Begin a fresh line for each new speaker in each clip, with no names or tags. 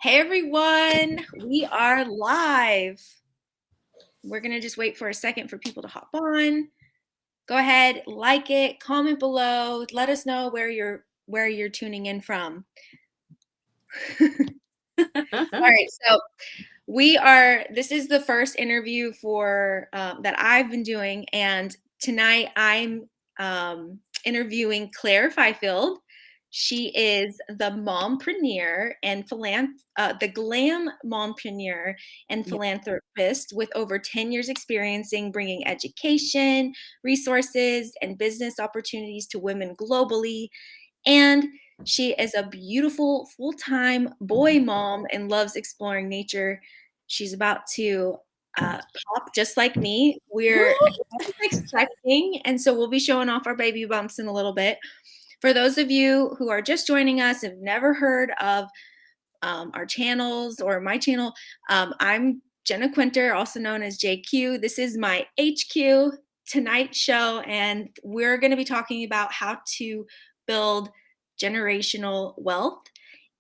Hey everyone, we are live. We're gonna just wait for a second for people to hop on. Go ahead, like it, comment below, let us know where you're tuning in from. All right, so this is the first interview for that I've been doing, and tonight I'm interviewing Claire Fifield. She is the mompreneur and the Glam mompreneur and
Yeah.
philanthropist with over 10 years experiencing bringing education, resources, and business opportunities to women globally. And she is a beautiful full-time boy mom and loves exploring nature. She's about to pop just like me. We're expecting, and so we'll be showing off our baby bumps in a little bit. For those of you who are just joining us and have never heard of our channels or my channel, I'm Jenna Quinter, also known as JQ. This is my HQ Tonight show, and we're going to be talking about how to build generational wealth.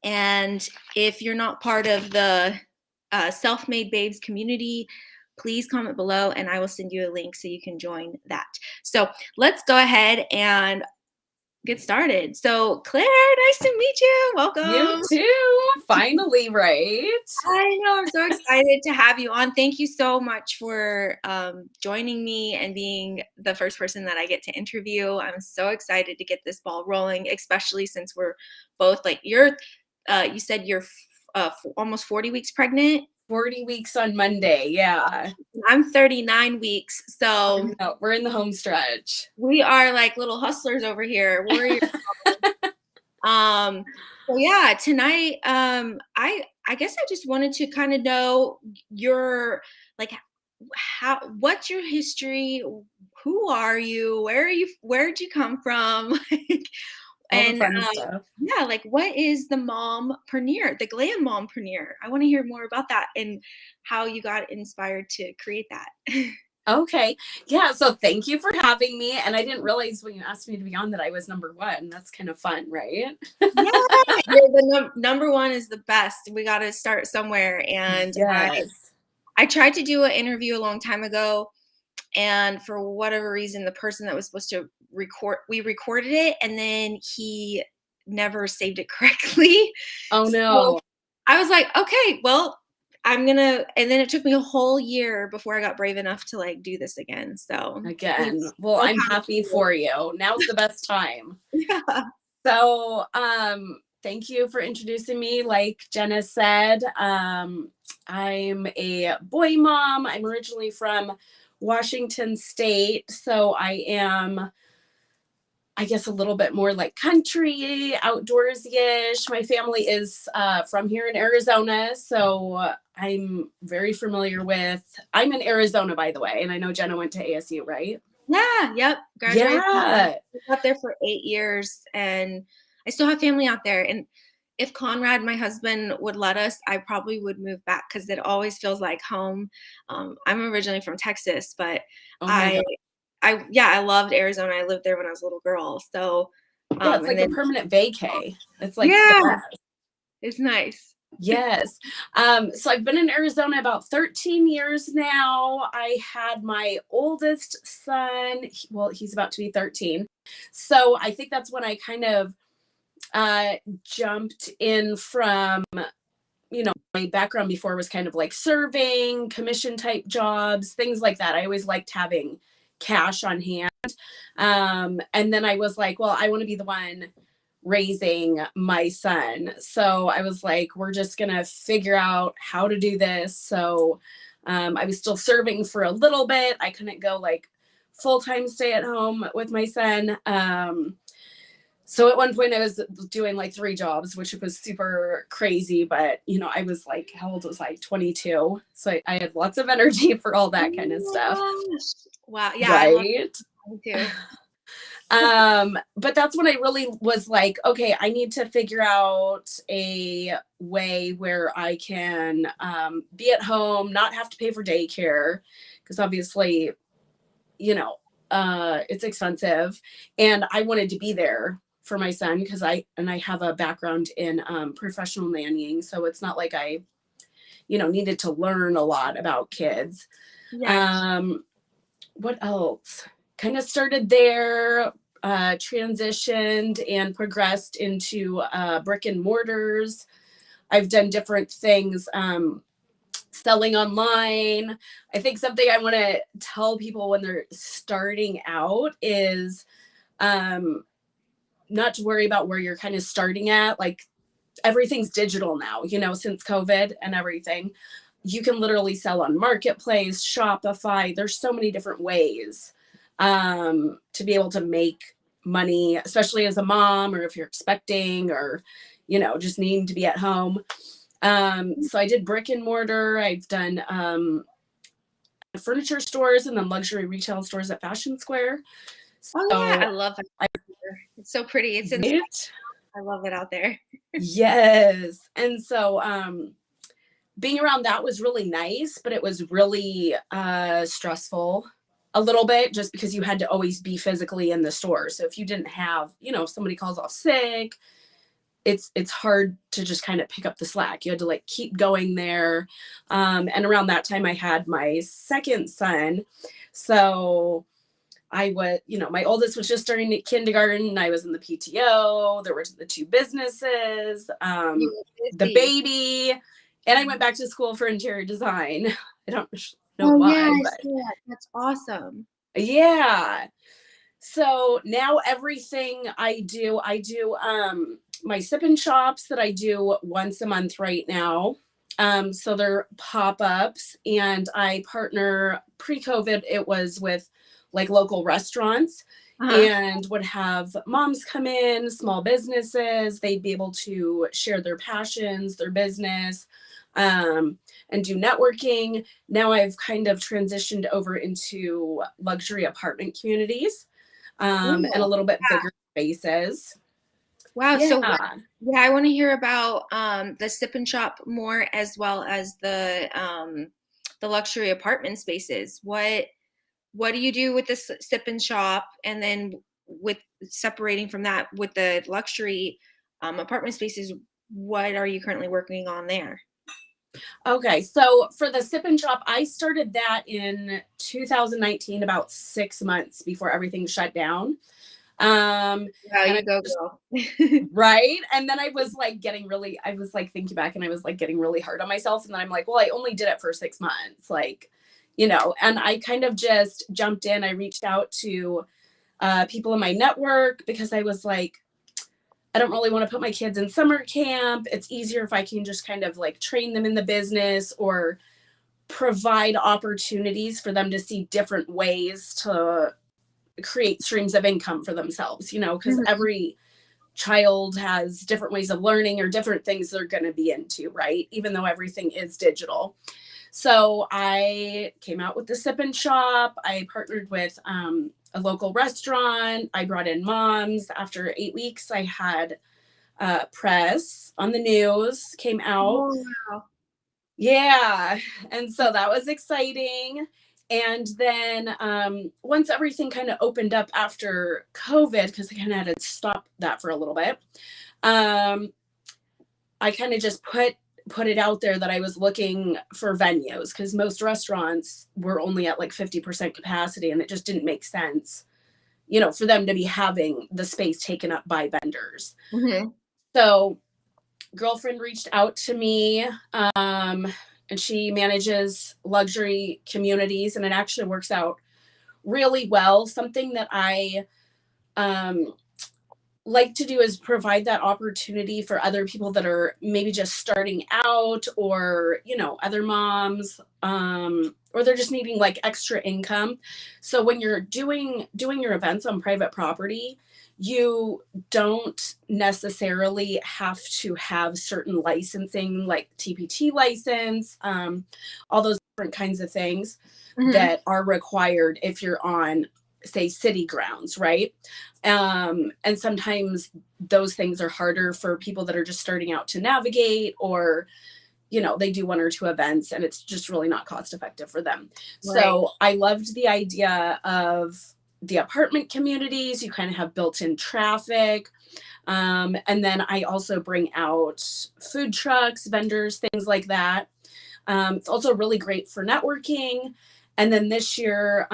And if you're not part of the Self-Made Babes community, please comment below and I will send you a link so you can join that. So let's go ahead and get started. So Claire, nice to meet you. Welcome.
You too. Finally, right?
I know. I'm so excited to have you on. Thank you so much for joining me and being the first person that I get to interview. I'm so excited to get this ball rolling, especially since we're both you said you're almost 40 weeks pregnant.
40 weeks on Monday. Yeah.
I'm 39 weeks. So
we're in the home stretch.
We are like little hustlers over here. Warriors. So yeah, tonight, I guess I just wanted to kind of know what's your history? Who are you? Where'd you come from?
All the fun stuff.
Yeah, what is the mompreneur, the Glam mompreneur? I want to hear more about that and how you got inspired to create that.
Okay. Yeah. So thank you for having me. And I didn't realize when you asked me to be on that I was number one. That's kind of fun, right?
Yeah, the number one is the best. We got to start somewhere. And
yes.
I tried to do an interview a long time ago. And for whatever reason, the person that was supposed to we recorded it and then he never saved it correctly.
Oh no.
So I was like, okay, well, and then it took me a whole year before I got brave enough to do this again. So
well, I'm happy for you. Now's the best time.
Yeah.
So, thank you for introducing me. Like Jenna said, I'm a boy mom. I'm originally from Washington State. So I am, I guess, a little bit more like country, outdoorsy-ish. My family is from here in Arizona, so I'm very familiar with, I'm in Arizona, by the way, and I know Jenna went to ASU, right?
Yeah, yep. Graduated.
Yeah.
I was out there for 8 years, and I still have family out there. And if Conrad, my husband, would let us, I probably would move back because it always feels like home. I'm originally from Texas, but I loved Arizona. I lived there when I was a little girl. So
yeah, it's like a permanent vacay. It's like
it's nice.
Yes. So I've been in Arizona about 13 years now. I had my oldest son. He's about to be 13. So I think that's when I kind of jumped in from, my background before was kind of like serving, commission type jobs, things like that. I always liked having cash on hand. And then I was like, well, I want to be the one raising my son. So I was like, we're just going to figure out how to do this. So I was still serving for a little bit. I couldn't go full-time stay at home with my son. So at one point I was doing 3 jobs, which was super crazy. But, I was how old was I? 22. So I had lots of energy for all that kind of stuff.
Wow. Yeah.
Right. Me too. But that's when I really was like, okay, I need to figure out a way where I can be at home, not have to pay for daycare, because obviously, it's expensive. And I wanted to be there for my son because I have a background in professional nannying. So it's not like I, needed to learn a lot about kids.
Yeah.
What else? Kind of started there, transitioned and progressed into brick and mortars. I've done different things, selling online. I think something I want to tell people when they're starting out is not to worry about where you're kind of starting at. Like everything's digital now, since COVID and everything. You can literally sell on Marketplace, Shopify. There's so many different ways to be able to make money, especially as a mom or if you're expecting or, just needing to be at home. So I did brick and mortar. I've done furniture stores and then luxury retail stores at Fashion Square.
Oh yeah, I
So
love that. It's so pretty. It's in.
it,
I love it out there.
yes. And so being around that was really nice, but it was really stressful a little bit just because you had to always be physically in the store. So if you didn't have, if somebody calls off sick, it's hard to just kind of pick up the slack. You had to like keep going there. And around that time I had my second son. So I was, my oldest was just starting kindergarten. I was in the PTO. There were the two businesses, the baby, and I went back to school for interior design. I don't know why, but
that's awesome.
Yeah. So now everything I do my sip and shops that I do once a month right now. So they're pop-ups and I partner pre-COVID. It was with like local restaurants and would have moms come in, small businesses. They'd be able to share their passions, their business, and do networking. Now I've kind of transitioned over into luxury apartment communities and a little bit bigger spaces.
Wow.
Yeah.
So I want to hear about the sip and shop more as well as the luxury apartment spaces. What do you do with the sip and shop, and then with separating from that with the luxury apartment spaces, what are you currently working on there?
Okay, so for the sip and shop, I started that in 2019, about 6 months before everything shut down.
Wow, you go, girl.
Right. And then I was like thinking back and I was like getting really hard on myself. And then I'm like, well, I only did it for 6 months. Like, and I kind of just jumped in. I reached out to people in my network because I was like, I don't really want to put my kids in summer camp. It's easier if I can just kind of like train them in the business or provide opportunities for them to see different ways to create streams of income for themselves, because every child has different ways of learning or different things they're going to be into, right? Even though everything is digital. So I came out with the sip and shop. I partnered with a local restaurant. I brought in moms. After 8 weeks, I had press on the news came out.
Oh, wow.
Yeah. And so that was exciting. And then once everything kind of opened up after COVID, because I kind of had to stop that for a little bit, I kind of just put it out there that I was looking for venues because most restaurants were only at like 50% capacity and it just didn't make sense, for them to be having the space taken up by vendors. So girlfriend reached out to me and she manages luxury communities and it actually works out really well. Something that I like to do is provide that opportunity for other people that are maybe just starting out or, other moms, or they're just needing like extra income. So when you're doing your events on private property, you don't necessarily have to have certain licensing like TPT license, all those different kinds of things that are required if you're on, say, city grounds, right? And sometimes those things are harder for people that are just starting out to navigate or, they do 1 or 2 events and it's just really not cost effective for them. Right. So I loved the idea of the apartment communities, you kind of have built-in traffic. And then I also bring out food trucks, vendors, things like that. It's also really great for networking. And then this year,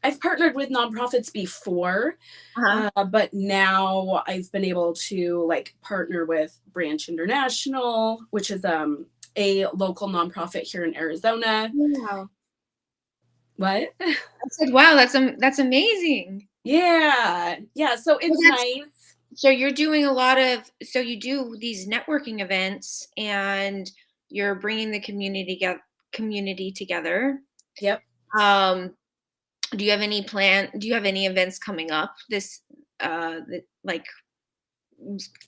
I've partnered with nonprofits before,
Uh-huh.
but now I've been able to like partner with Branch International, which is a local nonprofit here in Arizona.
Wow.
What?
I said, wow, that's amazing.
Yeah. Yeah. So
Well,
it's
that's
nice.
so you're doing a lot of so you do these networking events and you're bringing the community together.
Yep.
Do you have any events coming up like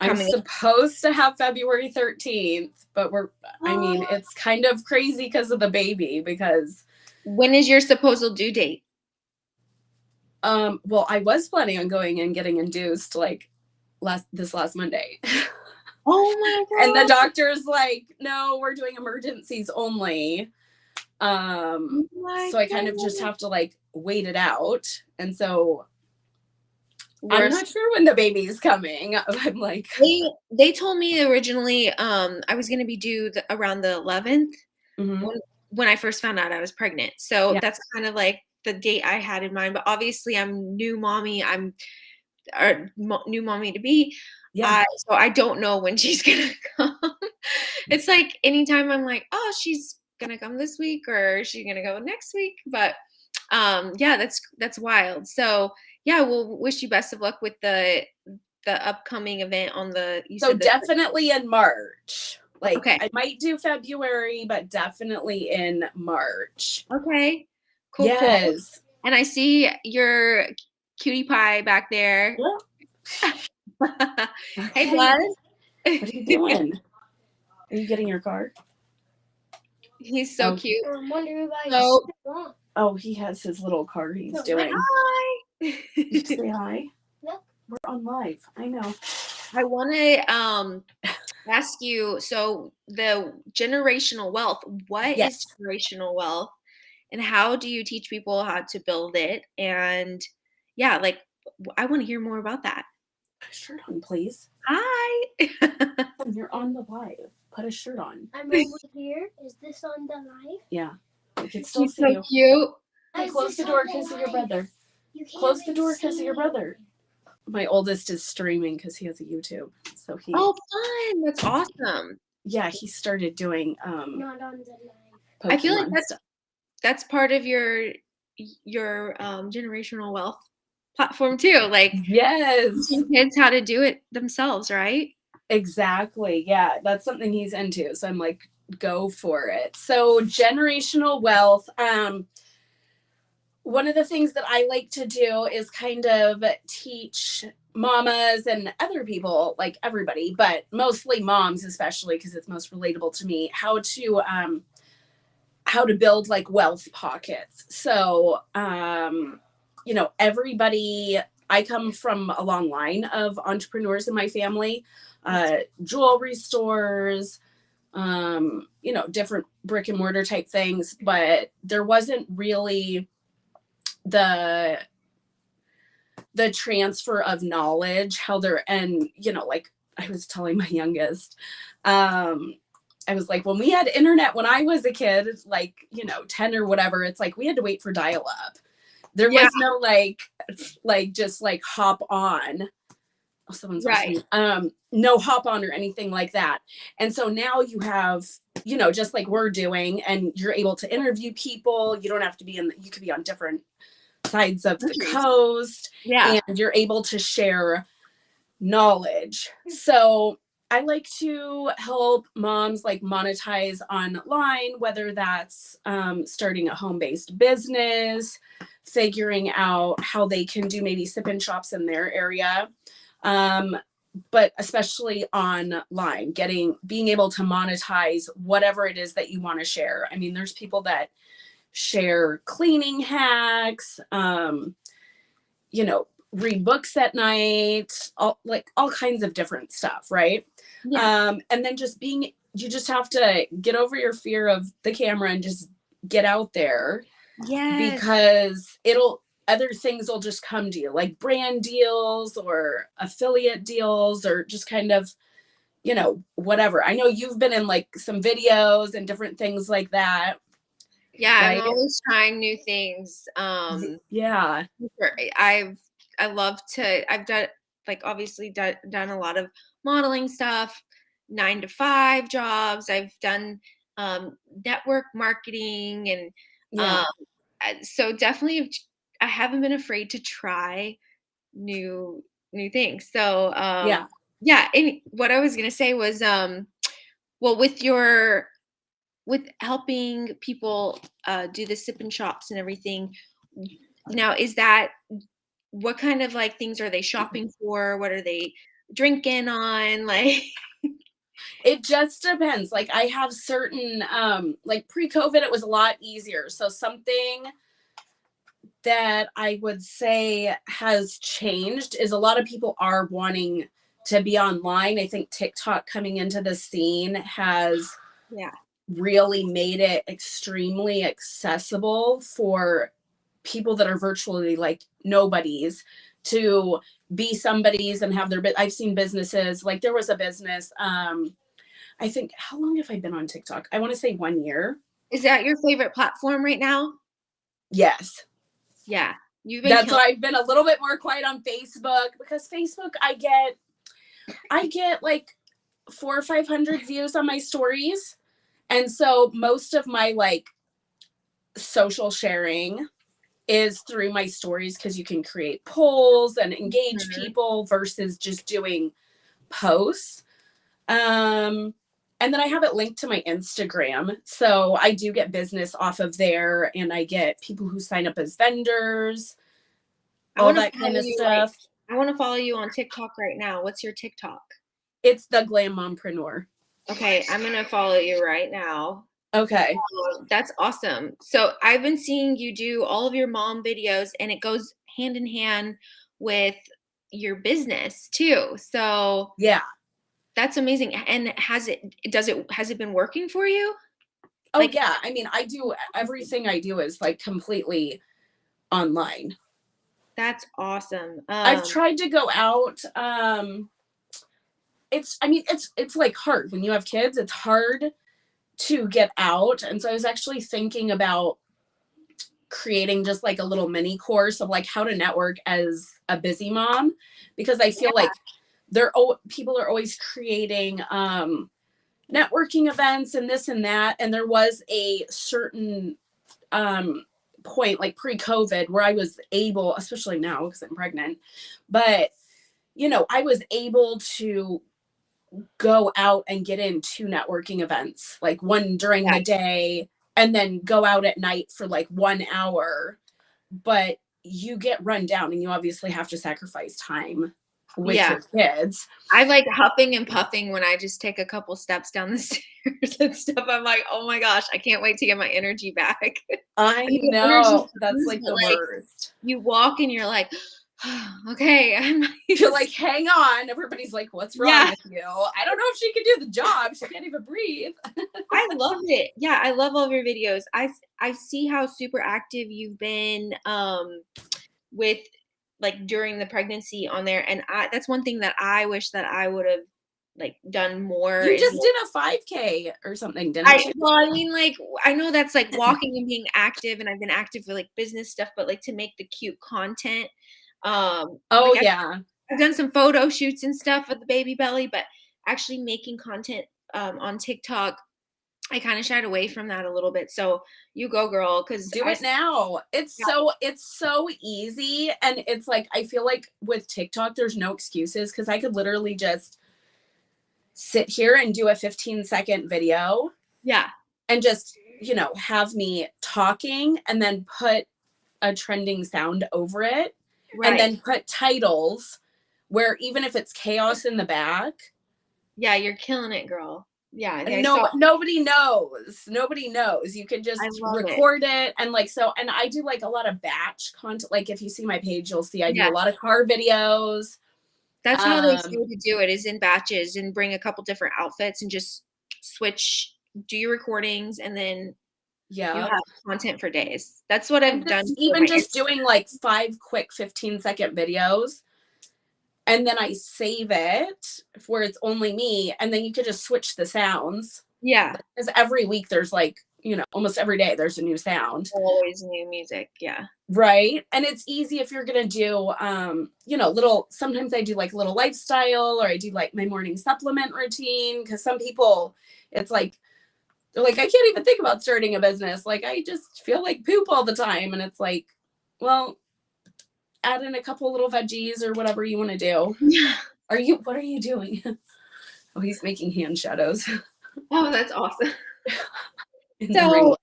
I'm
coming up?
supposed to have February 13th, but I mean,
Oh,
it's kind of crazy because of the baby because,
when is your supposed due date?
well, I was planning on going and getting induced like this last Monday.
Oh my
And the
god.
doctor's like, no, we're doing emergencies only.
Oh my
So I kind of just
god.
have to like wait it out. And so I'm
Worst.
not sure when the baby's coming. I'm like,
They told me originally I was gonna be due around the 11th
mhm,
when I first found out I was pregnant. So
yeah,
that's kind of like the date I had in mind. But obviously, I'm new mommy. I'm or new mommy to be.
yeah.
So I don't know when she's gonna come. It's like anytime I'm like, oh, she's gonna come this week or is she gonna go next week. But yeah, that's wild. So yeah, we'll wish you best of luck with the upcoming event on the you
So
said the
definitely in March. Like
okay.
I might do February, but definitely in March.
Okay. Cool, cool.
Yes.
And I see your cutie pie back there.
Yeah.
Hey,
Okay.
bud.
What are you doing? Are you getting your car?
He's so
Oh,
cute.
I'm wondering why
So,
oh, he has his little car he's doing.
hi.
Did you say hi?
Yep.
We're on live. I know.
I want to ask you, so the generational wealth, what is
Yes.
generational wealth and how do you teach people how to build it? And yeah, like I want to hear more about that.
Put a shirt on, please.
Hi.
You're on the live. Put a shirt on.
I'm over here. Is this on the live?
Yeah. We can still
He's
see
so
you.
cute.
Hey,
Is
close
this
the door
on the
because of your
live?
brother.
You can't
Close the
even
door because of
see
your
me.
brother. My oldest is streaming because he has a YouTube. So
Oh, fun. That's awesome.
he started doing
Not on the live.
I feel like
Pokemon stuff.
that's part of your generational wealth platform too, like
Yes.
teaching kids how to do it themselves, right?
Exactly. Yeah, that's something he's into. So I'm like, go for it. So generational wealth. One of the things that I like to do is kind of teach mamas and other people, like everybody, but mostly moms, especially because it's most relatable to me, how to build like wealth pockets. So everybody, I come from a long line of entrepreneurs in my family, jewelry stores, different brick and mortar type things, but there wasn't really the transfer of knowledge, like I was telling my youngest, I was like, when we had internet when I was a kid, like, 10 or whatever, it's like we had to wait for dial up. There
Yeah,
was no just like hop on. Oh, someone's
right.
listening. No hop on or anything like that. And so now you have, just like we're doing, and you're able to interview people. You don't have to you could be on different sides of the
Countries.
coast,
Yeah.
and you're able to share knowledge. So I like to help moms like monetize online, whether that's starting a home-based business, figuring out how they can do maybe sip-in shops in their area, but especially online, being able to monetize whatever it is that you want to share. I mean, there's people that share cleaning hacks, read books at night, all kinds of different stuff, right?
Yeah.
And then you just have to get over your fear of the camera and just get out there,
Yes.
because other things will just come to you, like brand deals or affiliate deals or just kind of, whatever. I know you've been in like some videos and different things like that,
Yeah, I'm
right?
always trying new things.
Yeah.
I love to. I've done like obviously done a lot of modeling stuff, 9 to 5 jobs. I've done network marketing and
Yeah.
um, so definitely I haven't been afraid to try new things. So
Yeah.
yeah, and what I was gonna say was well with helping people do the sip and shops and everything. Now, is that what kind of like things are they shopping for? What are they drinking on? Like,
It just depends. Like I have certain like pre-COVID it was a lot easier. So something that I would say has changed is a lot of people are wanting to be online. I think TikTok coming into the scene has
yeah,
really made it extremely accessible for people that are virtually like nobodies to be somebody's and have their I've seen businesses like there was a business I think how long have I been on TikTok? I want to say 1 year.
is that your favorite platform right now?
Yes.
Yeah, you've been
That's
killing.
why I've been a little bit more quiet on Facebook because Facebook I get like 400 or 500 views on my stories. And so most of my like social sharing is through my stories because you can create polls and engage
Mhm.
people versus just doing posts. And then I have it linked to my Instagram. So I do get business off of there and I get people who sign up as vendors,
I
all
want to
that
follow
kind of
you right.
stuff.
I want to follow you on TikTok right now. What's your TikTok?
It's the Glam Mompreneur.
Okay, I'm gonna follow you right now.
Okay.
That's awesome. So I've been seeing you do all of your mom videos and it goes hand in hand with your business too. So
Yeah.
that's amazing. And has it been working for you?
Oh,
Like,
yeah. I mean, I do everything I do is like completely online.
that's awesome.
I've tried to go out. It's like hard when you have kids, it's hard to get out. And so I was actually thinking about creating just like a little mini course of like how to network as a busy mom because I feel like people are always creating networking events and this and that and there was a certain point like pre-COVID where I was able, especially now because I'm pregnant, but I was able to go out and get into networking events, like one during
yeah,
the day and then go out at night for like 1 hour. But you get run down and you obviously have to sacrifice time with
yeah.
your kids.
I like huffing and puffing when I just take a couple steps down the stairs and stuff. I'm like, oh my gosh, I can't wait to get my energy back.
I
I mean, the energy
know that's
comes,
like
but
the
like
worst.
you walk and you're like, oh, okay, I'm
You're like, hang on. Everybody's like, what's wrong
yeah.
with you? I don't know if she can do the job. She can't even breathe.
I love it. Yeah, I love all of your videos. I see how super active you've been with like during the pregnancy on there, and that's one thing that I wish that I would have like done more
You
is
just did a 5K or something, didn't you?
I mean like I know that's like walking and being active, and I've been active for like business stuff, but like to make the cute content,
Oh,
like
yeah.
I've done some photo shoots and stuff with the baby belly, but actually making content on TikTok, I kind of shied away from that a little bit. So you go, girl, because
Do it now.
yeah,
It's so easy. And it's like, I feel like with TikTok, there's no excuses because I could literally just sit here and do a 15-second video
yeah,
and just, have me talking and then put a trending sound over it and
right.
then put titles where even if it's chaos in the back,
Yeah, you're killing it, girl. Yeah, I
no
saw.
nobody knows you can
I
just
love it.
record it and like so and I do like a lot of batch content like if you see my page you'll see I do
Yeah,
a lot of car videos.
that's how they say
um
to do it is in batches and bring a couple different outfits and just switch, do your recordings, and then You
Yeah.
have content for days. That's what I've
And
done
just,
for
even
my
just doing like 5 quick 15-second videos, and then I save it where it's only me, and then you could just switch the sounds.
Yeah.
Because every week there's like, almost every day there's a new sound.
Always new music. Yeah.
Right. And it's easy if you're going to do, sometimes I do like little lifestyle, or I do like my morning supplement routine. Cause some people, it's like, they're like, I can't even think about starting a business. Like, I just feel like poop all the time. And it's like, well, add in a couple little veggies or whatever you want to do.
Yeah.
What are you doing? Oh, he's making hand shadows.
Oh, that's awesome.
In the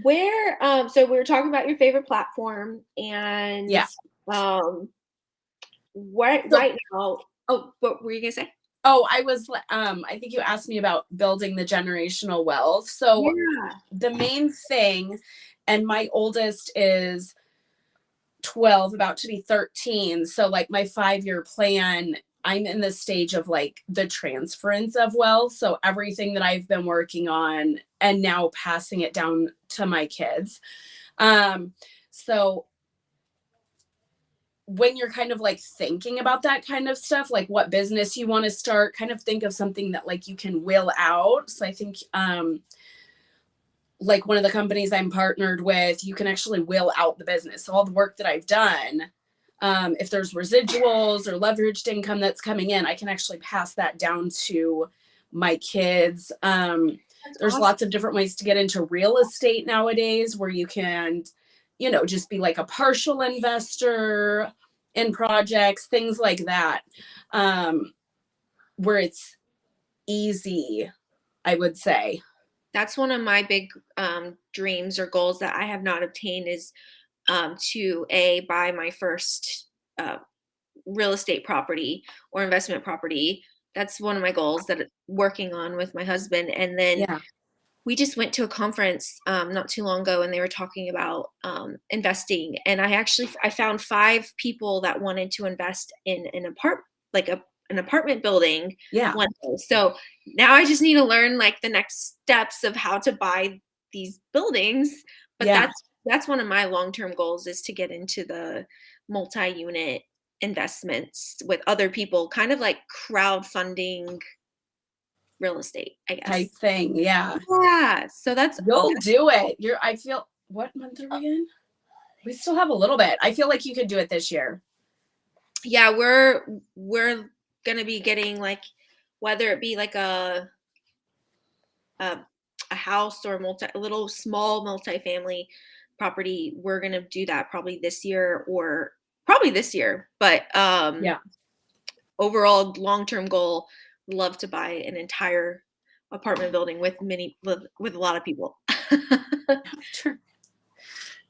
ring.
So we were talking about your favorite platform, and
Yeah.
what
So-
right now, what were you gonna say?
Oh, I think you asked me about building the generational wealth. So
Yeah.
the main thing, and my oldest is 12, about to be 13. So like my 5-year plan, I'm in the stage of like the transference of wealth. So everything that I've been working on and now passing it down to my kids. So when you're kind of like thinking about that kind of stuff, like what business you want to start, kind of think of something that like you can will out. So I think like one of the companies I'm partnered with, you can actually will out the business. So all the work that I've done, if there's residuals or leveraged income that's coming in, I can actually pass that down to my kids. There's
awesome.
lots of different ways to get into real estate nowadays, where you can, just be like a partial investor in projects, things like that, where it's easy, I would say.
That's one of my big dreams or goals that I have not obtained, is to buy my first real estate property or investment property. That's one of my goals that I'm working on with my husband. And then we just went to a conference not too long ago, and they were talking about investing. And I found 5 people that wanted to invest in an apartment building.
Yeah.
One day. So now I just need to learn like the next steps of how to buy these buildings. But that's one of my long-term goals, is to get into the multi-unit investments with other people, kind of like crowdfunding real estate, I guess.
Type thing. Yeah.
Yeah. So
You'll do it. I feel, what month are we in? We still have a little bit. I feel like you could do it this year.
Yeah, we're gonna be getting, like, whether it be like a house or a little small multifamily property, we're gonna do that probably this year. But overall long-term goal, love to buy an entire apartment building with a lot of people.
Sure.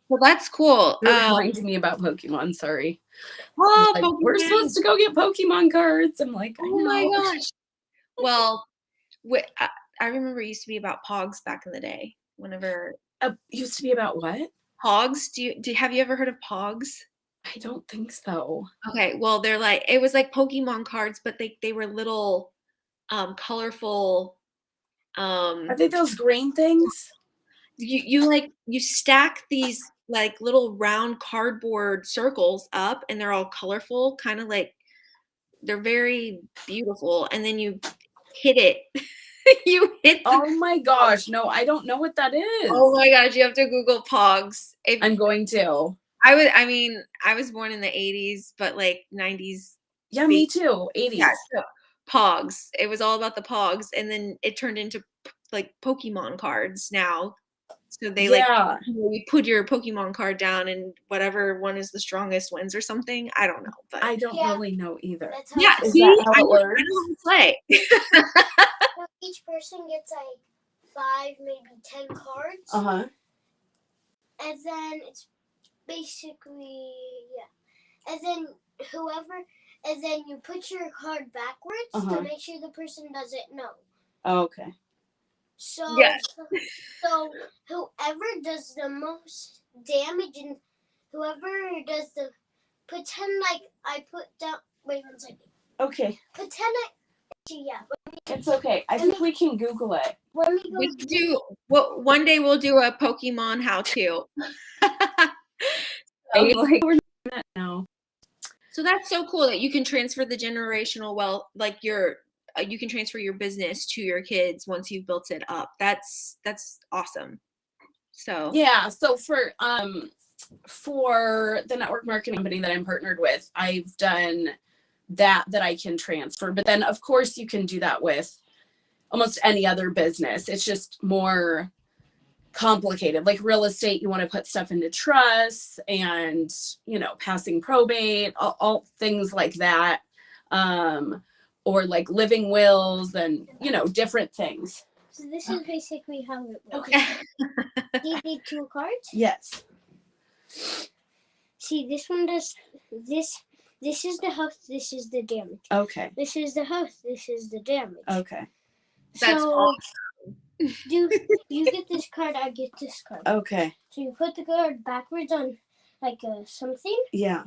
Well, that's cool.
You're reminding me about Pokemon. Sorry.
Oh,
Like,
Pokemon.
we're supposed to go get Pokemon cards. I'm like, I know.
Oh my gosh. Well, I remember it used to be about Pogs back in the day. Whenever
Used to be about what?
Pogs. Have you ever heard of Pogs?
I don't think so.
Okay, well, it was like Pokemon cards, but they were little colorful.
Are they those green things?
You stack these like little round cardboard circles up, and they're all colorful, kind of like, they're very beautiful, and then you hit it. You hit
Oh my gosh, no, I don't know what that is.
Oh my gosh, you have to Google Pogs.
I'm going to.
I was born in the 80s, but like 90s.
Yeah, me too. 80s.
Yeah, so Pogs. It was all about the Pogs, and then it turned into like Pokemon cards now. So they you put your Pokemon card down, and whatever one is the strongest wins or something. I don't know, but
I don't really know either.
Is
that how it works?
I know how to play.
So each person gets like 5, maybe 10 cards.
Uh-huh.
And then it's basically, yeah. And then you put your card backwards to make sure the person doesn't know.
Oh, okay.
So whoever does the most damage, and whoever does pretend like I put down, wait 1 second.
Okay.
Pretend yeah.
It's okay. I think we can Google it.
when we
We
go
could do, well, one day we'll do a Pokemon how-to.
Right? Like we're doing that now.
So that's so cool that you can transfer the generational wealth, like you can transfer your business to your kids once you've built it up. That's awesome. So
yeah, so for the network marketing company that I'm partnered with, I've done that I can transfer. But then of course you can do that with almost any other business. It's just more complicated. Like real estate, you want to put stuff into trusts and, passing probate, all things like that. Or like living wills and, different things.
So this is basically how it works.
Okay.
Do you need 2 cards?
Yes.
See, this one does this. This is the house. This is the damage.
Okay.
This is the house. This is the damage.
Okay.
that's
So
awesome.
do you get this card? I get this card.
Okay.
So you put the card backwards on like something,
Yeah.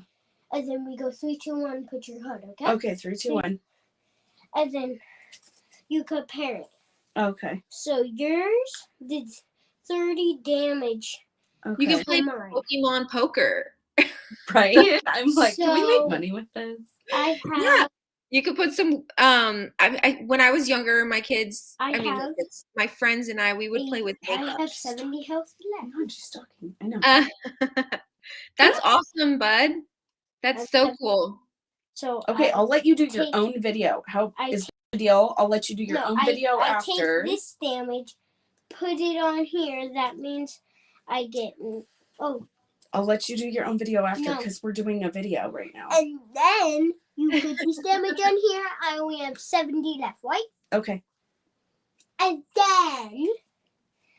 and then we go 3, 2, 1. Put your card. Okay.
Okay. 3, 2, 1.
And then you compare it.
Okay.
So yours did 30 damage.
Okay.
You can play
Mine.
Pokemon poker.
Right? I'm like, can we
So-
make money with this?
I have.
Yeah. You could put some when I was younger, my kids,
I have
my friends and we would play with
I
makeup.
have 70 health
Hang
left.
on, she's talking. I know.
That's awesome, bud. That's so cool.
So
Okay, I'll let you do your
take-
own video. How
I
is the deal? I'll let you do your own video
I
after.
take this damage, put it on here. That means I get. Oh,
I'll let you do your own video after
No.
because we're doing a video right now.
and then you put this damage on here. I only have 70 left, right?
Okay.
And then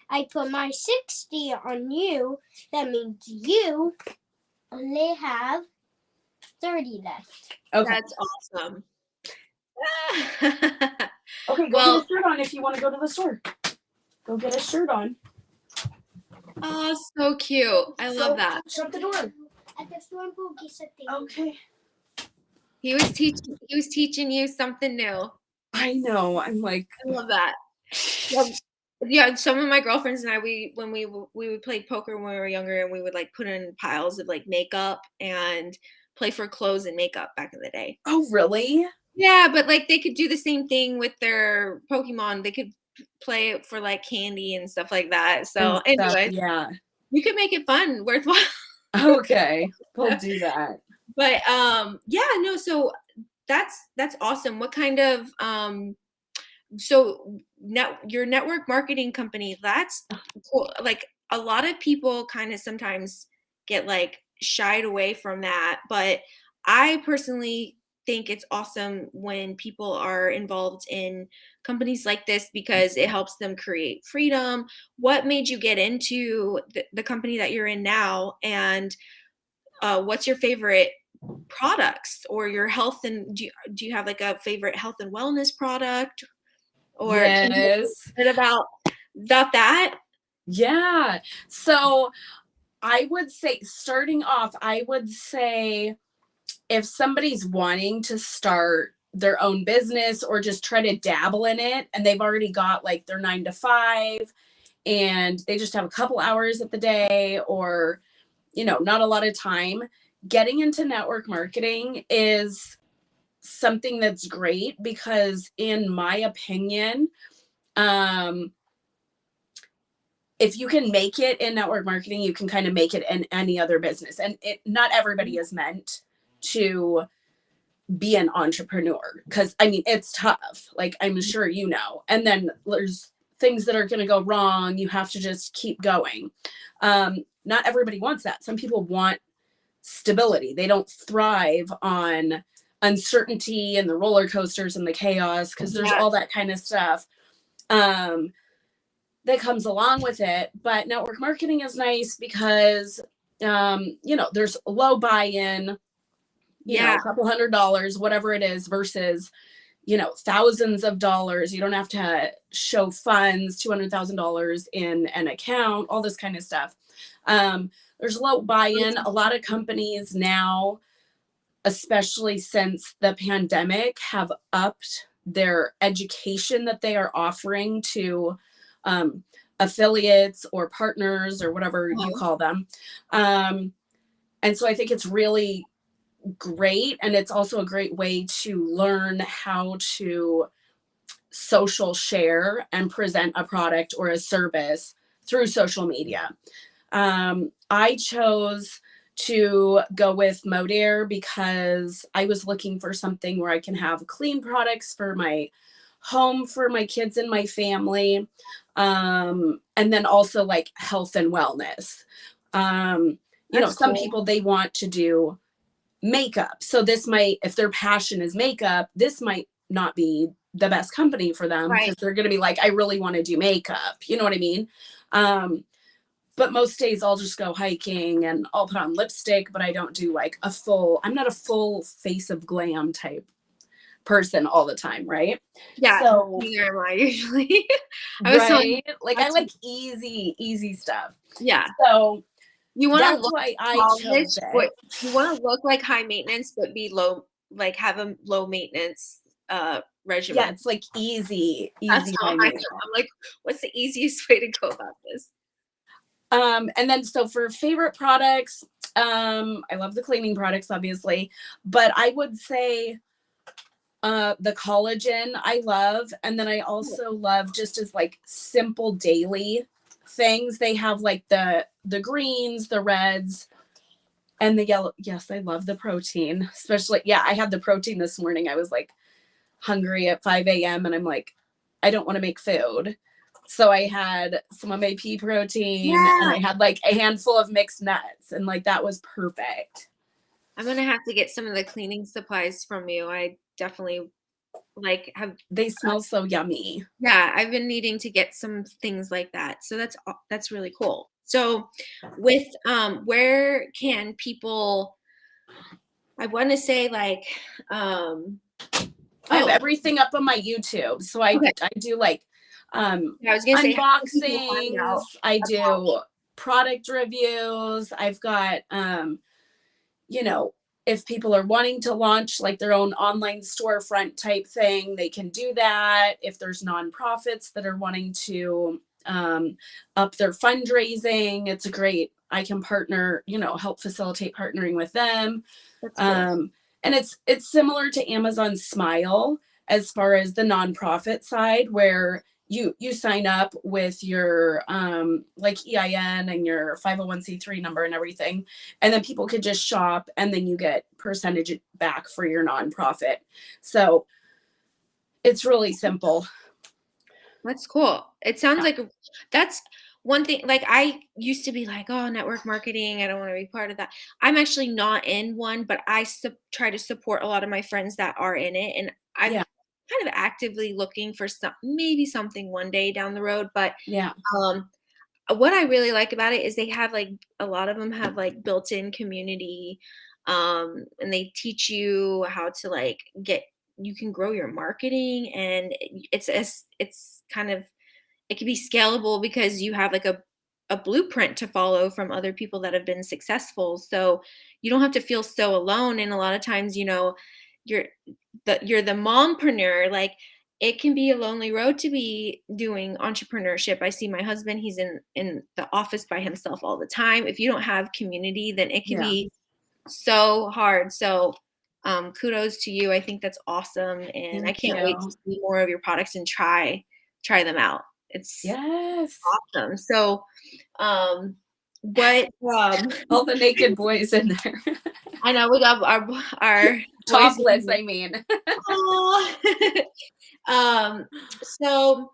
I put my 60 on you. That means you only have 30 left.
Okay.
That's awesome.
Okay, go
Well-
get a shirt on if you want to go to the store. Go get a shirt on.
Oh, so cute. I love that.
Shut the door.
At the store, we'll get something.
Okay.
He was teaching you something new.
I know. I'm like,
I love that. Yeah, some of my girlfriends and I, when we would play poker when we were younger, and we would like put in piles of like makeup and play for clothes and makeup back in the day.
oh, really?
Yeah, but like they could do the same thing with their Pokemon. They could play it for like candy and stuff like that. So
And stuff,
anyway,
yeah.
you could make it fun, worthwhile.
Okay. We'll do that.
But yeah, no, so that's awesome. What kind of so your network marketing company, that's cool. Like a lot of people kind of sometimes get like shied away from that, but I personally think it's awesome when people are involved in companies like this because it helps them create freedom. What made you get into the company that you're in now, and what's your favorite products or your health, and do you have like a favorite health and wellness product, or can you
Yes.
a bit about that?
Yeah. So I would say, starting off, if somebody's wanting to start their own business or just try to dabble in it, and they've already got like their 9 to 5 and they just have a couple hours at the day, or, not a lot of time, getting into network marketing is something that's great because, in my opinion, if you can make it in network marketing, you can kind of make it in any other business. And not everybody is meant to be an entrepreneur, because it's tough, like I'm sure you know, and then there's things that are going to go wrong. You have to just keep going. Not everybody wants that. Some people want stability. They don't thrive on uncertainty and the roller coasters and the chaos, because there's all that kind of stuff that comes along with it. But network marketing is nice because there's low buy-in, a couple $100, whatever it is, versus thousands of dollars. You don't have to show funds, $200,000 in an account, all this kind of stuff. There's low buy-in. A lot of companies now, especially since the pandemic, have upped their education that they are offering to affiliates or partners or whatever you call them. And so I think it's really great. And it's also a great way to learn how to social share and present a product or a service through social media. I chose to go with Modair because I was looking for something where I can have clean products for my home, for my kids and my family, and then also like health and wellness. Some people, they want to do makeup. So this might, if their passion is makeup, this might not be the best company for them because they're going to be like, I really want to do makeup. You know what I mean? But most days I'll just go hiking and I'll put on lipstick, but I don't do like I'm not a full face of glam type person all the time. Right.
Yeah.
So
neither am I usually.
I like easy stuff.
Yeah.
So
you want to look
why I chose it.
You want to look like high maintenance, but be low, like have a low maintenance regimen.
Yeah, it's like easy.
That's how I'm like, what's the easiest way to go about this?
And then so for favorite products, I love the cleaning products, obviously, but I would say the collagen I love. And then I also love just as like simple daily things. They have like the greens, the reds, and the yellow. Yes, I love the protein, especially. Yeah, I had the protein this morning. I was like hungry at 5 a.m. and I'm like, I don't want to make food. So I had some of my pea protein and I had like a handful of mixed nuts and like that was perfect.
I'm going to have to get some of the cleaning supplies from you. I definitely
they smell so yummy.
Yeah, I've been needing to get some things like that. So that's really cool. So with where can people, I want to say like
I have everything up on my YouTube. So I do like
I was gonna
unboxings, I do product reviews. I've got if people are wanting to launch like their own online storefront type thing, they can do that. If there's nonprofits that are wanting to up their fundraising, it's a great, I can partner, help facilitate partnering with them. That's cool. And it's similar to Amazon Smile as far as the nonprofit side, where you sign up with your like EIN and your 501c3 number and everything, and then people could just shop and then you get percentage back for your nonprofit. So it's really simple.
That's cool. It sounds like that's one thing. Like I used to be like, oh, network marketing, I don't want to be part of that. I'm actually not in one, but I try to support a lot of my friends that are in it, and I'm kind of actively looking for maybe something one day down the road. But what I really like about it is they have like a lot of them have like built-in community, and they teach you how to like you can grow your marketing, and it's kind of, it can be scalable because you have like a blueprint to follow from other people that have been successful. So you don't have to feel so alone. And a lot of times, you're the mompreneur, like it can be a lonely road to be doing entrepreneurship. I see my husband, he's in the office by himself all the time. If you don't have community, then it can be so hard. So kudos to you. I think that's awesome. And I can't wait to see more of your products and try them out. It's awesome. So what
all the naked boys in there.
I know we got our
topless, I mean.
So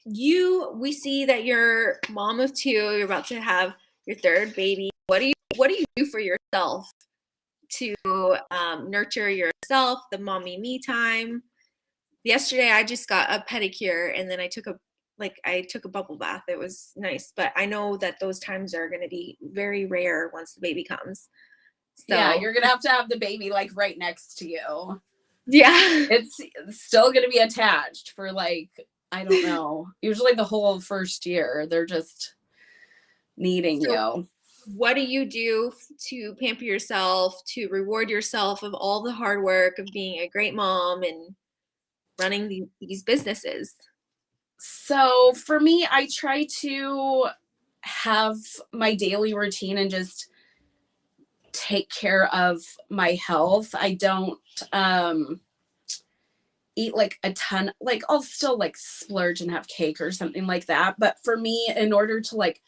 we see that you're mom of 2, you're about to have your 3rd baby. What do you do for yourself to nurture yourself, the mommy me time? Yesterday I just got a pedicure and then I took a bubble bath. It was nice, but I know that those times are going to be very rare once the baby comes. So
yeah, you're going to have the baby like right next to you.
Yeah.
It's still going to be attached for like, I don't know, usually the whole first year. They're just needing you.
What do you do to pamper yourself, to reward yourself of all the hard work of being a great mom and running these businesses?
So for me, I try to have my daily routine and just take care of my health. I don't eat like a ton, like I'll still like splurge and have cake or something like that. But for me, in order to like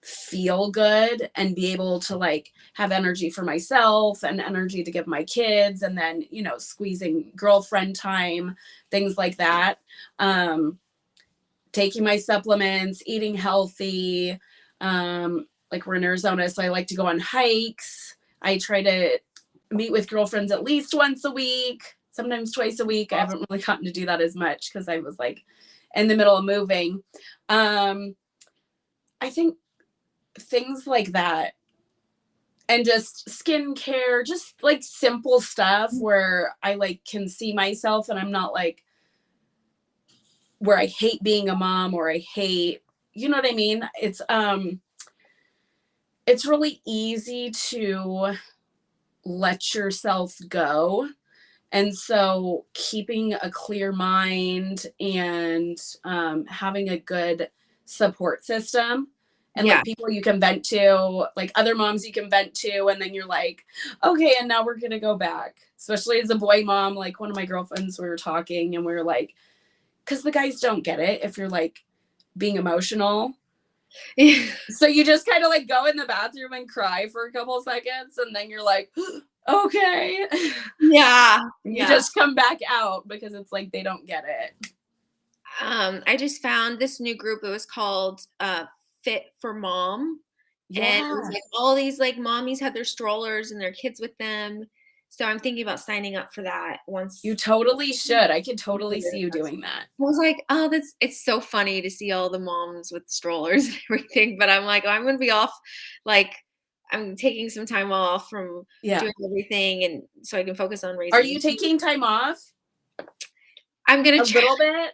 feel good and be able to like have energy for myself and energy to give my kids, and then, you know, squeezing girlfriend time, things like that. Taking my supplements, eating healthy. Like we're in Arizona, so I like to go on hikes. I try to meet with girlfriends at least once a week, sometimes twice a week. I haven't really gotten to do that as much because I was like in the middle of moving. I think things like that, and just skincare, just like simple stuff where I like can see myself and I'm not like where I hate being a mom or I hate, you know what I mean? It's really easy to let yourself go. And so keeping a clear mind and having a good support system and
Yeah.
like people you can vent to, like other moms you can vent to, and then you're like, okay, and now we're gonna go back. Especially as a boy mom, like one of my girlfriends, we were talking and we were like, because the guys don't get it if you're like being emotional. So you just kind of like go in the bathroom and cry for a couple seconds, and then you're like, okay.
Yeah.
You just come back out because it's like they don't get it.
I just found this new group. It was called Fit for Mom. And it was like all these like mommies had their strollers and their kids with them. So I'm thinking about signing up for that once.
You totally should. I could totally see you doing that.
I was like, oh, it's so funny to see all the moms with the strollers and everything. But I'm like, oh, I'm gonna be off, like I'm taking some time off from doing everything, and so I can focus on raising.
Are you taking time off?
I'm gonna
a little bit.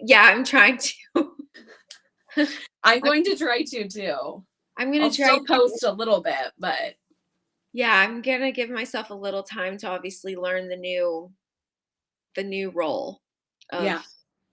Yeah, I'm trying to.
I'm going to try to too.
I'm gonna
I'll still post a little bit, but
yeah, I'm gonna give myself a little time to obviously learn the new role of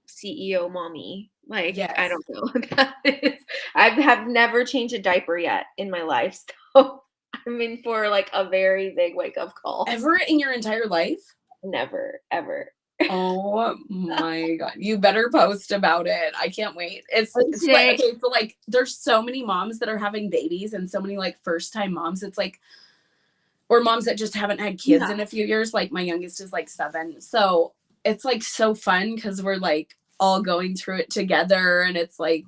CEO mommy. Like, I don't know what that is. I have never changed a diaper yet in my life, so I'm in for like a very big wake up call.
Ever in your entire life?
Never, ever.
Oh my God. You better post about it. I can't wait. It's like, okay, so like there's so many moms that are having babies and so many like first time moms. It's like, or moms that just haven't had kids in a few years. Like my youngest is like 7. So it's like so fun because we're like all going through it together, and it's like,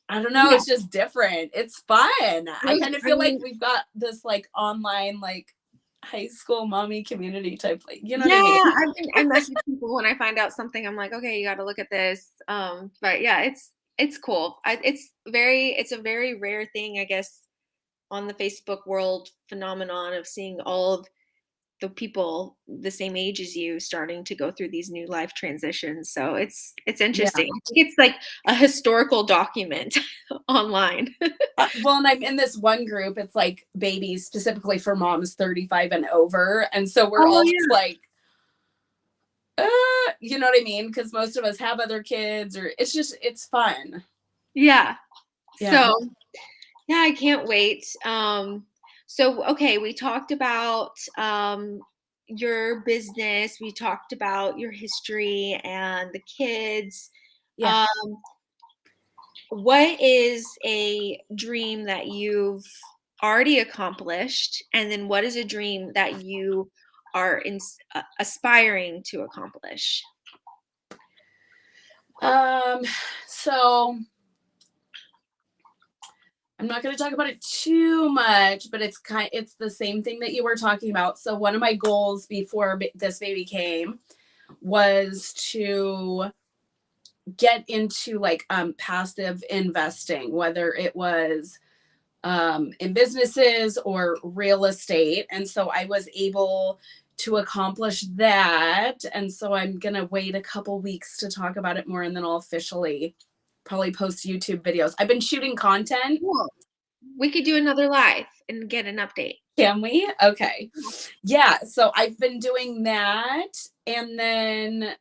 I don't know, it's just different. It's fun. I kind of feel like we've got this like online like high school mommy community type, like, you know what I mean?
I message people when I find out something. I'm like, okay, you got to look at this. But yeah, it's cool. It's a very rare thing, I guess, on the Facebook world phenomenon of seeing all of the people the same age as you starting to go through these new life transitions. So it's interesting. I think it's like a historical document online.
Well, and I'm in this one group. It's like babies specifically for moms 35 and over. And so we're all just like, you know what I mean? Because most of us have other kids, or it's fun.
Yeah. So yeah, I can't wait. So, okay, we talked about your business. We talked about your history and the kids. What is a dream that you've already accomplished? And then what is a dream that you are aspiring to accomplish?
So I'm not going to talk about it too much, but it's the same thing that you were talking about. So one of my goals before this baby came was to get into like passive investing, whether it was in businesses or real estate. And so I was able to accomplish that. And so I'm going to wait a couple weeks to talk about it more, and then I'll officially probably post YouTube videos. I've been shooting content.
Cool. We could do another live and get an update.
Can we? Okay. Yeah. So I've been doing that. And then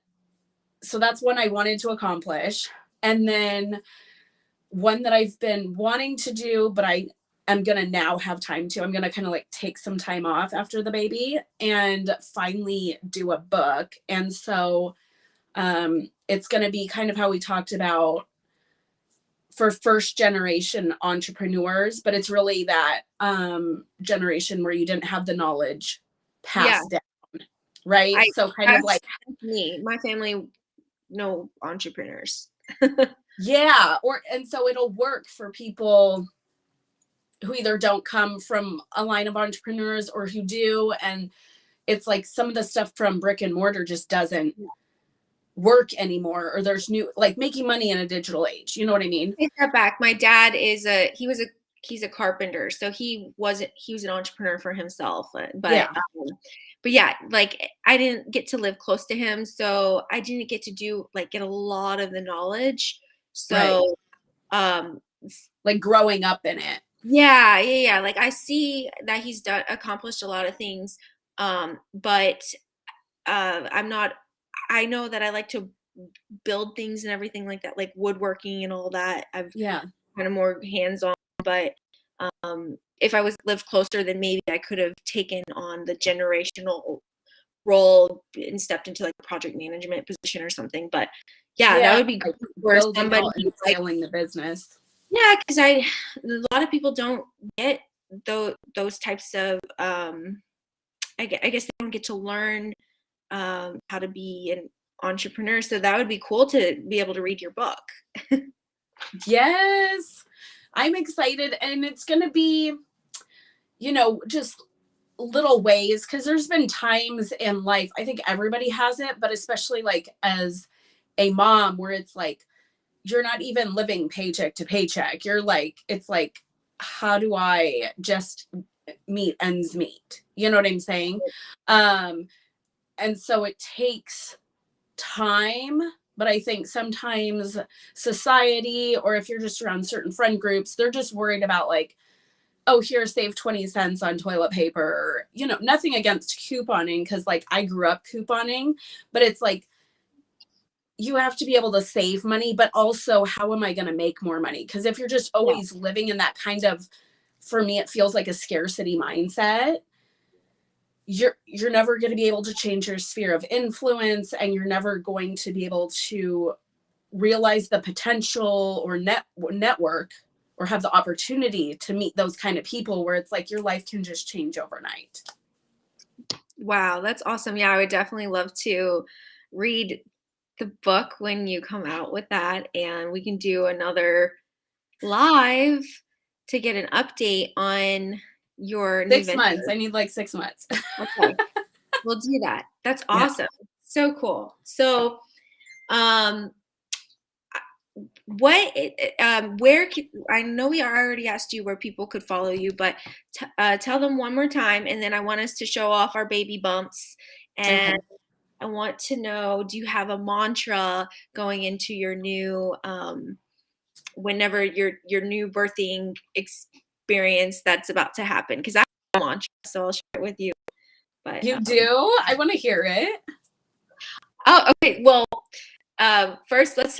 so that's one I wanted to accomplish. And then one that I've been wanting to do, but I am going to now have time to, I'm going to kind of like take some time off after the baby and finally do a book. And so it's going to be kind of how we talked about for first generation entrepreneurs, but it's really that generation where you didn't have the knowledge passed down. Right. So kind of like
me, my family, no entrepreneurs.
Yeah. And so it'll work for people who either don't come from a line of entrepreneurs or who do. And it's like some of the stuff from brick and mortar just doesn't work anymore, or there's new, like making money in a digital age. You know what I mean?
Take that back. My dad he's a carpenter. So he was an entrepreneur for himself, but yeah, like I didn't get to live close to him. So I didn't get to get a lot of the knowledge. So,
like growing up in it.
Yeah. Like I see that he's accomplished a lot of things. But I know that I like to build things and everything like that, like woodworking and all that. I've kind of more hands-on, but if I was lived closer, then maybe I could have taken on the generational role and stepped into like a project management position or something. But that would be
like
for
somebody and scaling the business.
Yeah, because a lot of people don't get those types of I guess they don't get to learn how to be an entrepreneur. So that would be cool to be able to read your book.
Yes, I'm excited, and it's going to be, just little ways, because there's been times in life, I think everybody has it, but especially like as a mom, where it's like you're not even living paycheck to paycheck. You're like, it's like, how do I just meet ends meet? You know what I'm saying? And so it takes time, but I think sometimes society, or if you're just around certain friend groups, they're just worried about like, oh, here, save 20 cents on toilet paper. Nothing against couponing, because like I grew up couponing, but it's like, you have to be able to save money, but also how am I going to make more money? Because if you're just always living in that kind of, for me, it feels like a scarcity mindset, you're never going to be able to change your sphere of influence, and you're never going to be able to realize the potential or network or have the opportunity to meet those kind of people where it's like your life can just change overnight.
Wow, that's awesome. Yeah, I would definitely love to read the book when you come out with that, and we can do another live to get an update on your new
6 months. I need like 6 months.
Okay. We'll do that. That's awesome. Yeah. So cool. So I know we already asked you where people could follow you, but tell them one more time, and then I want us to show off our baby bumps, and I want to know, do you have a mantra going into your new whenever your new birthing experience that's about to happen? Because I have a mantra, so I'll share it with you. But
you do? I want to hear it.
Oh, okay. Well, first let's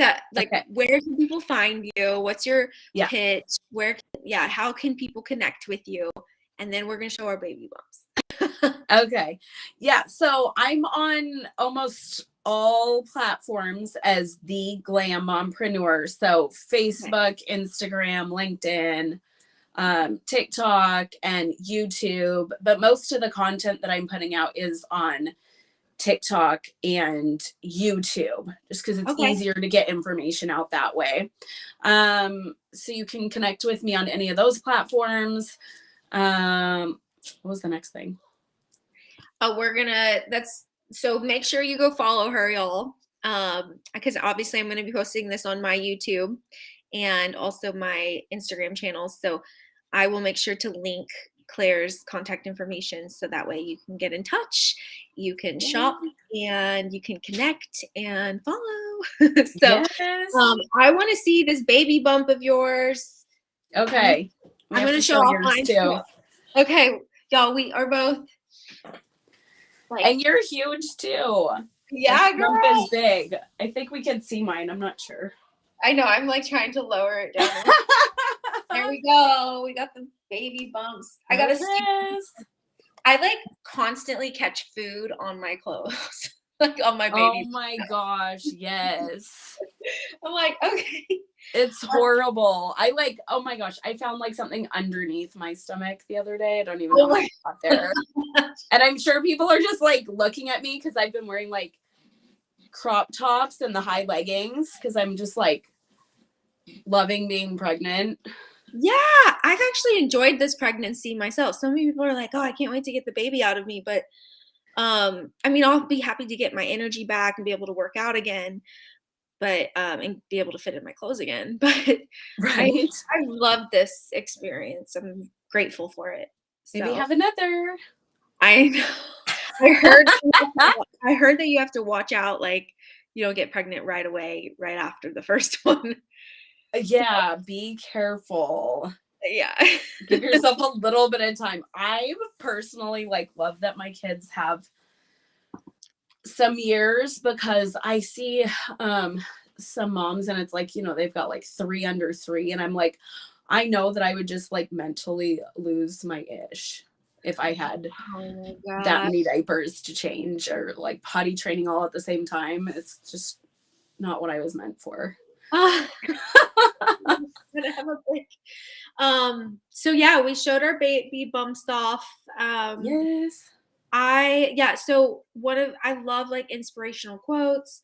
where can people find you? What's your pitch? How can people connect with you? And then we're gonna show our baby bumps.
Okay. Yeah. So I'm on almost all platforms as the Glam Mompreneur. So Facebook, Instagram, LinkedIn, TikTok, and YouTube. But most of the content that I'm putting out is on TikTok and YouTube, just because it's easier to get information out that way. So you can connect with me on any of those platforms. What was the next thing?
Oh, so make sure you go follow her, y'all. Because obviously I'm going to be posting this on my YouTube and also my Instagram channels. So I will make sure to link Claire's contact information, so that way you can get in touch, you can shop, and you can connect and follow. So I want to see this baby bump of yours.
Okay.
I'm going to show off mine too. Okay, y'all, we are both
and you're huge too.
Yeah,
That bump
girl.
is big. I think we can see mine. I'm not sure.
I know. I'm like trying to lower it down. There we go. We got the baby bumps. I gotta see. I like constantly catch food on my clothes, like on my baby.
Oh my gosh, yes.
I'm like, okay.
It's horrible. I like, oh my gosh, I found like something underneath my stomach the other day. I don't even know how it got there. And I'm sure people are just like looking at me because I've been wearing like crop tops and the high leggings because I'm just like loving being pregnant.
Yeah, I've actually enjoyed this pregnancy myself. So many people are like, oh, I can't wait to get the baby out of me. But I mean, I'll be happy to get my energy back and be able to work out again, but and be able to fit in my clothes again. But
Right.
I love this experience. I'm grateful for it.
Maybe
So
have another.
I know. I heard that you have to watch out, like you don't get pregnant right away, right after the first one.
Yeah, be careful.
Yeah.
Give yourself a little bit of time. I personally like love that my kids have some years because I see some moms and it's like, you know, they've got like 3 under 3 and I'm like, I know that I would just like mentally lose my ish if I had that many diapers to change or like potty training all at the same time. It's just not what I was meant for.
Gonna have a break. So yeah, we showed our baby bumps off.
Yes.
So I love like inspirational quotes.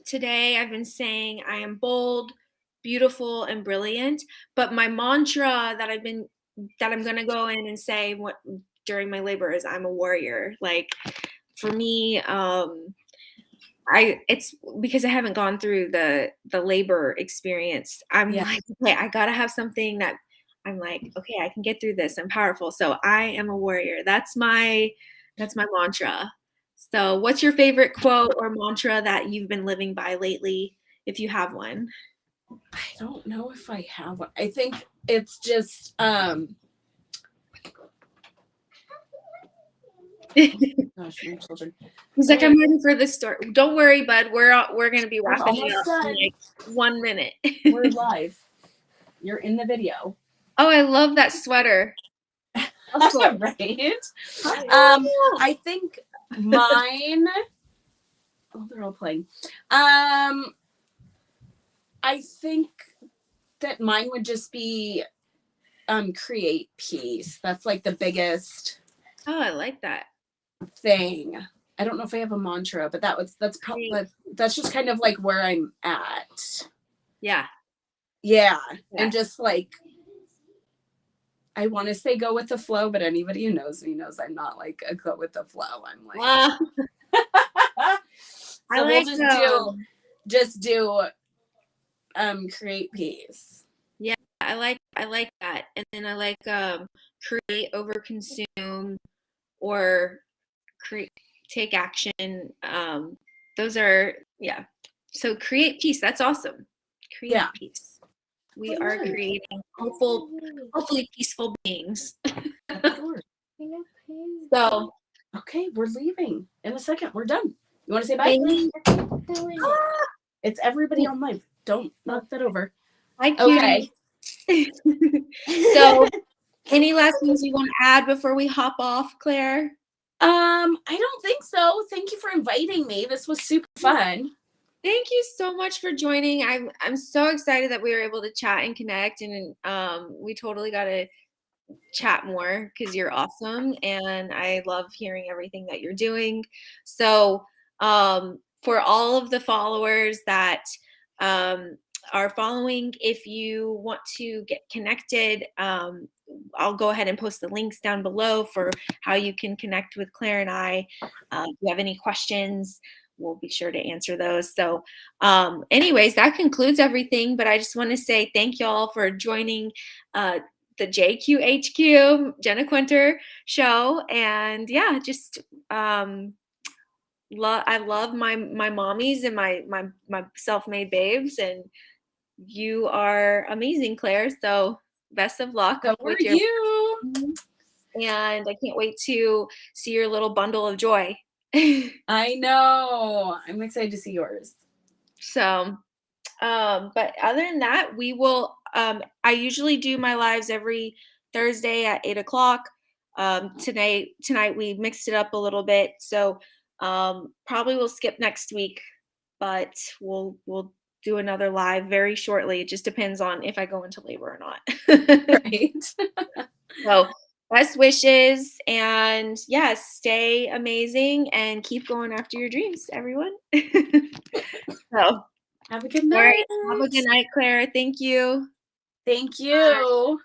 Today I've been saying I am bold, beautiful, and brilliant. But my mantra that I'm gonna go in and say what during my labor is I'm a warrior. Like for me, it's because I haven't gone through the labor experience. I'm like, okay, I gotta have something that I'm like, okay, I can get through this. I'm powerful. So I am a warrior. That's my mantra. So what's your favorite quote or mantra that you've been living by lately, if you have one?
I don't know if I have one. I think it's just gosh, my children.
He's like, I'm ready for this story. Don't worry, bud. We're gonna be wrapping it up
done.
in like 1 minute.
We're live. You're in the video.
Oh, I love that sweater.
Right? I think mine. Oh, they're all playing. I think that mine would just be create peace. That's like the biggest.
Oh, I like that
thing. I don't know if I have a mantra, but that's probably that's just kind of like where I'm at.
Yeah.
And just like I want to say go with the flow, but anybody who knows me knows I'm not like a go with the flow. I'm like so I like we'll just do create peace.
Yeah, I like that. And then I like create over consume or take action. Those are so create peace. That's awesome. Create peace. We are creating hopefully peaceful beings. So
okay, we're leaving in a second. We're done. You want to say bye? It's everybody on live. Don't knock that over.
Okay. So any last things you want to add before we hop off, Claire?
I don't think so. Thank you for inviting me. This was super fun.
Thank you so much for joining. I'm so excited that we were able to chat and connect, and we totally got to chat more because you're awesome, and I love hearing everything that you're doing. So for all of the followers that are following, if you want to get connected, I'll go ahead and post the links down below for how you can connect with Claire and I. If you have any questions, we'll be sure to answer those. So anyways, that concludes everything, but I just want to say thank you all for joining the JQHQ Jenna Quinter show. And yeah, just I love my mommies and my self-made babes, and you are amazing, Claire. So best of luck
with you.
And I can't wait to see your little bundle of joy
I know. I'm excited to see yours.
So, but other than that, we will, I usually do my lives every Thursday at 8 o'clock. Tonight we mixed it up a little bit. So, probably we'll skip next week, but we'll do another live very shortly. It just depends on if I go into labor or not.
Right.
So, best wishes, and yes, stay amazing and keep going after your dreams, everyone. So,
Have a good
all
night.
right, have a good night, Claire. Thank you.
Thank you.